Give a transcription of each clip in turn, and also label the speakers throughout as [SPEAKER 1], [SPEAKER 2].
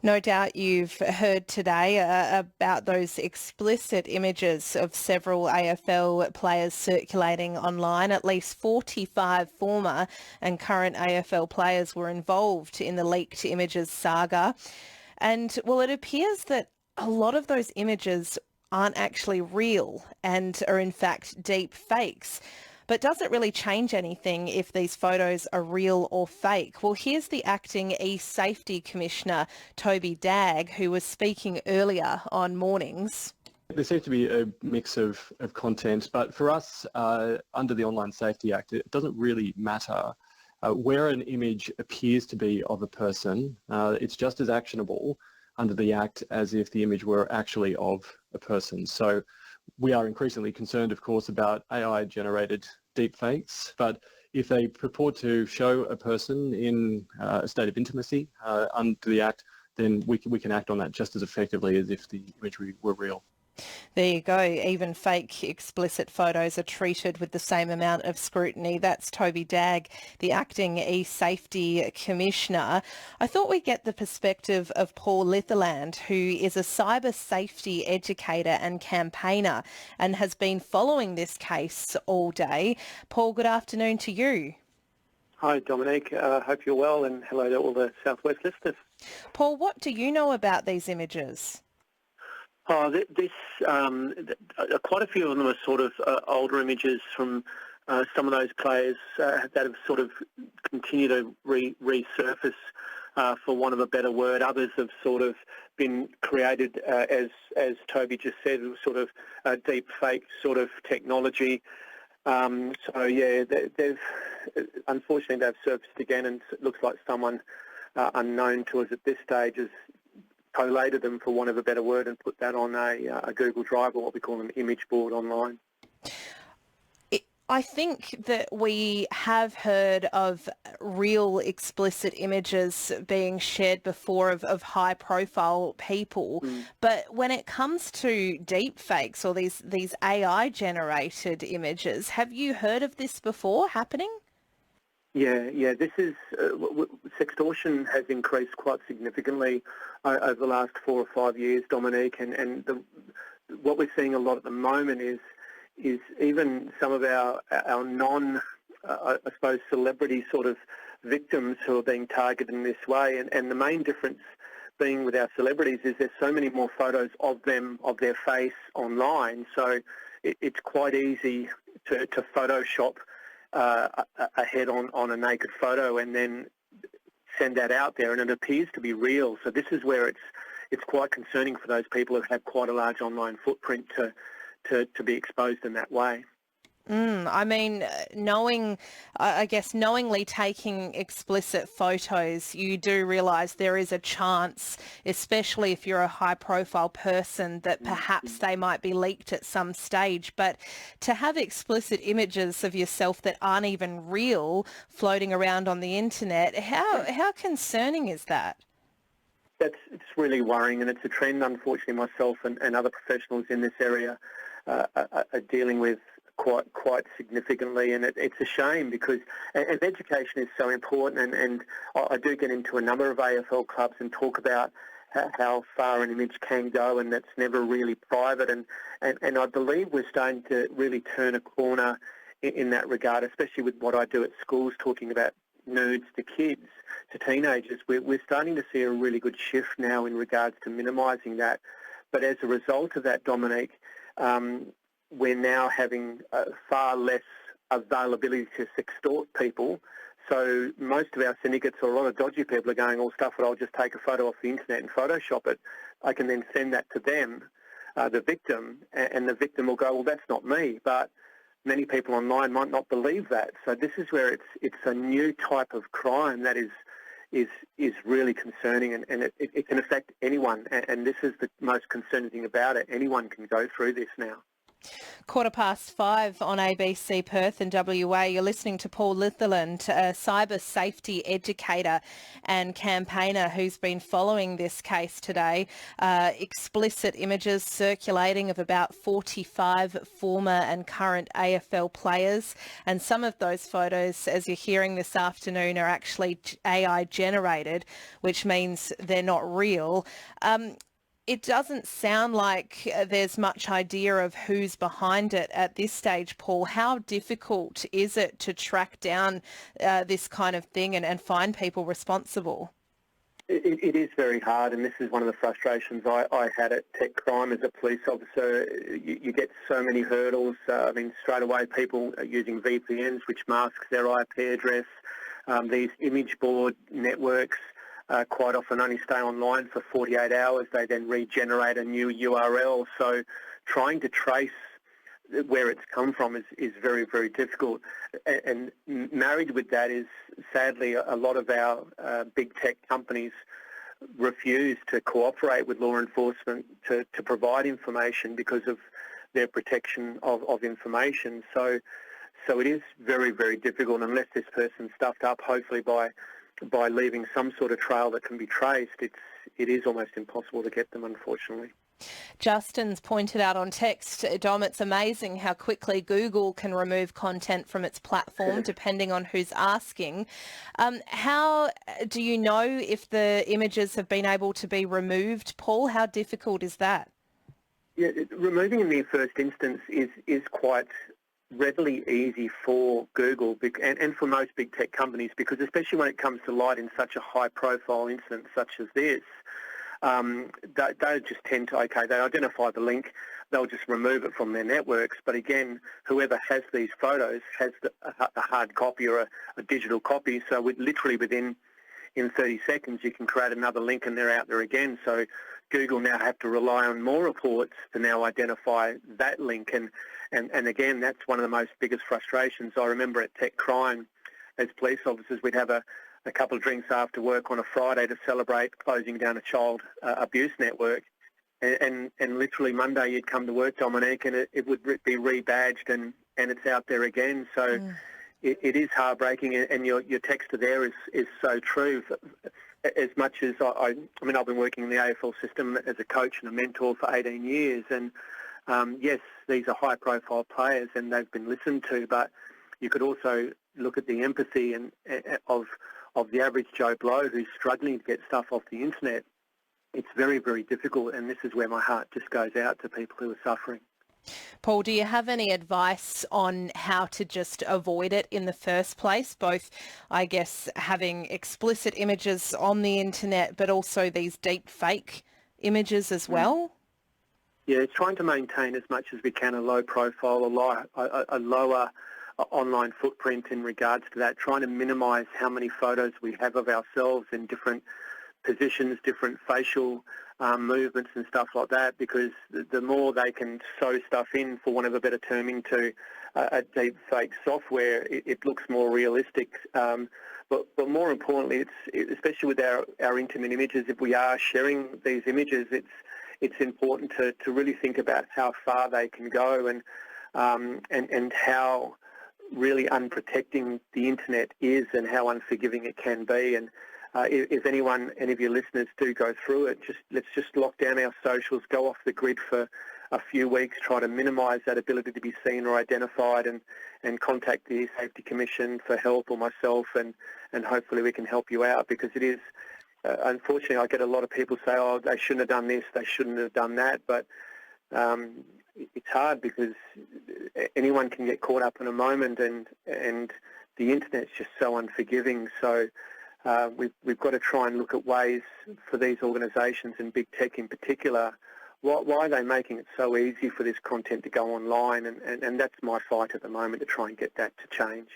[SPEAKER 1] No doubt you've heard today about those explicit images of several AFL players circulating online. At least 45 former and current AFL players were involved in the leaked images saga. And, well, it appears that a lot of those images aren't actually real and are in fact deep fakes. But does it really change anything if these photos are real or fake? Well, here's the acting e-safety commissioner, Toby Dagg, who was speaking earlier on Mornings.
[SPEAKER 2] There seems to be a mix of content, but for us, under the Online Safety Act, it doesn't really matter where an image appears to be of a person. It's just as actionable under the Act as if the image were actually of a person. So we are increasingly concerned, of course, about AI-generated deepfakes, but if they purport to show a person in a state of intimacy under the Act, then we can act on that just as effectively as if the imagery were real.
[SPEAKER 1] There you go. Even fake explicit photos are treated with the same amount of scrutiny. That's Toby Dagg, the acting e-safety commissioner. I thought we'd get the perspective of Paul Litherland, who is a cyber safety educator and campaigner and has been following this case all day. Paul, good afternoon to you.
[SPEAKER 3] Hi, Dominique. Hope you're well, and hello to all the Southwest listeners.
[SPEAKER 1] Paul, what do you know about these images?
[SPEAKER 3] Quite a few of them are sort of older images from some of those players that have sort of continued to resurface, for want of a better word. Others have sort of been created, as Toby just said, sort of deep fake sort of technology. Unfortunately they've surfaced again, and it looks like someone unknown to us at this stage has collated them, for want of a better word, and put that on a Google Drive, or what we call an image board online.
[SPEAKER 1] I think that we have heard of real explicit images being shared before of high-profile people, but when it comes to deep fakes or these AI-generated images, have you heard of this before happening?
[SPEAKER 3] Yeah. This is sextortion has increased quite significantly over the last 4 or 5 years, Dominique, and what we're seeing a lot at the moment is even some of our non, I suppose, celebrity sort of victims who are being targeted in this way, and the main difference being with our celebrities is there's so many more photos of them, of their face online, so it's quite easy to Photoshop a head on a naked photo and then send that out there, and it appears to be real. So this is where it's quite concerning for those people who have quite a large online footprint to be exposed in that way.
[SPEAKER 1] I mean, knowingly taking explicit photos, you do realise there is a chance, especially if you're a high-profile person, that perhaps they might be leaked at some stage. But to have explicit images of yourself that aren't even real floating around on the internet, how concerning is that?
[SPEAKER 3] It's really worrying, and it's a trend, unfortunately, myself and other professionals in this area are dealing with quite significantly, and it's a shame because as education is so important, and I do get into a number of AFL clubs and talk about how far an image can go, and that's never really private, and I believe we're starting to really turn a corner in that regard, especially with what I do at schools, talking about nudes to kids, to teenagers. We're starting to see a really good shift now in regards to minimising that, but as a result of that, Dominique, we're now having far less availability to sextort people. So most of our syndicates, or a lot of dodgy people, are going, "All stuff, but I'll just take a photo off the internet and Photoshop it. I can then send that to them, the victim, and the victim will go, well, that's not me." But many people online might not believe that. So this is where it's a new type of crime that is really concerning, and it can affect anyone. And this is the most concerning thing about it. Anyone can go through this now.
[SPEAKER 1] 5:15 on ABC Perth and WA. You're listening to Paul Litherland, a cyber safety educator and campaigner who's been following this case today. Explicit images circulating of about 45 former and current AFL players. And some of those photos, as you're hearing this afternoon, are actually AI generated, which means they're not real. It doesn't sound like there's much idea of who's behind it at this stage, Paul. How difficult is it to track down this kind of thing and find people responsible?
[SPEAKER 3] It is very hard, and this is one of the frustrations I had at Tech Crime as a police officer. You get so many hurdles. Straight away people are using VPNs, which masks their IP address. These image board networks quite often only stay online for 48 hours. They then regenerate a new URL. So trying to trace where it's come from is very, very difficult. And married with that is, sadly, a lot of our big tech companies refuse to cooperate with law enforcement to provide information because of their protection of information. So it is very, very difficult unless this person's stuffed up, hopefully by leaving some sort of trail that can be traced. It is almost impossible to get them, unfortunately.
[SPEAKER 1] Justin's pointed out on text, Dom, it's amazing how quickly Google can remove content from its platform depending on who's asking. How do you know if the images have been able to be removed, Paul? How difficult is that?
[SPEAKER 3] Yeah, removing in the first instance is quite readily easy for Google and for most big tech companies, because especially when it comes to light in such a high-profile incident such as this, they just tend to, they identify the link, they'll just remove it from their networks. But again, whoever has these photos has a hard copy or a digital copy, so literally within 30 seconds you can create another link and they're out there again. So Google now have to rely on more reports to now identify that link. And again, that's one of the most biggest frustrations. I remember at Tech Crime, as police officers, we'd have a couple of drinks after work on a Friday to celebrate closing down a child abuse network. And literally Monday you'd come to work, Dominique, and it would be rebadged and it's out there again. So it is heartbreaking, and your texter there is so true. As much as I've been working in the AFL system as a coach and a mentor for 18 years, and yes, these are high-profile players and they've been listened to, but you could also look at the empathy and of the average Joe Blow who's struggling to get stuff off the internet. It's very, very difficult, and this is where my heart just goes out to people who are suffering.
[SPEAKER 1] Paul, do you have any advice on how to just avoid it in the first place? Both, I guess, having explicit images on the internet, but also these deep fake images as well?
[SPEAKER 3] Yeah, it's trying to maintain as much as we can a low profile, a lower online footprint in regards to that, trying to minimise how many photos we have of ourselves in different positions, different facial movements and stuff like that, because the more they can sew stuff in, for want of a better term, into a deep fake software, it looks more realistic. But more importantly, especially with our intimate images, if we are sharing these images, it's important to really think about how far they can go and how really unprotecting the internet is and how unforgiving it can be. And if any of your listeners do go through it, let's just lock down our socials, go off the grid for a few weeks, try to minimise that ability to be seen or identified, and contact the Safety Commission for help, or myself, and hopefully we can help you out, because it is, unfortunately, I get a lot of people say, oh, they shouldn't have done this, they shouldn't have done that, but it's hard because anyone can get caught up in a moment, and the internet's just so unforgiving. So we've got to try and look at ways for these organisations, and big tech in particular, why are they making it so easy for this content to go online? And that's my fight at the moment, to try and get that to change.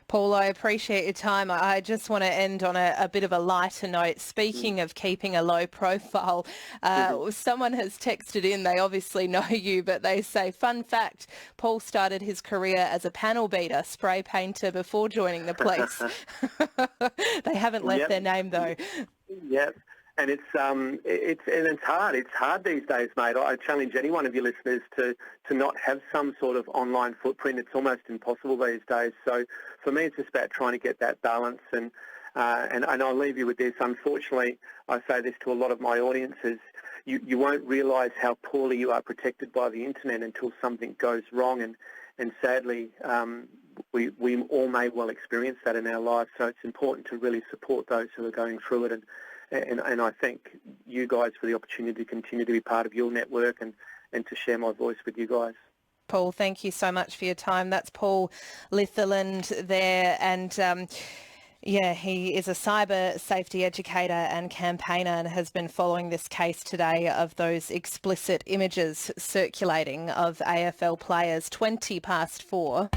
[SPEAKER 1] Paul, I appreciate your time. I just want to end on a bit of a lighter note. Speaking of keeping a low profile, someone has texted in, they obviously know you, but they say, fun fact, Paul started his career as a panel beater, spray painter, before joining the police. They haven't left their name though.
[SPEAKER 3] Yep. it's hard. It's hard these days, mate. I challenge any one of your listeners to not have some sort of online footprint. It's almost impossible these days. So for me, it's just about trying to get that balance. And I'll leave you with this. Unfortunately, I say this to a lot of my audiences. You won't realise how poorly you are protected by the internet until something goes wrong. And sadly, we all may well experience that in our lives. So it's important to really support those who are going through it. And I thank you guys for the opportunity to continue to be part of your network and to share my voice with you guys.
[SPEAKER 1] Paul, thank you so much for your time. That's Paul Litherland there. And he is a cyber safety educator and campaigner and has been following this case today of those explicit images circulating of AFL players. 4:20.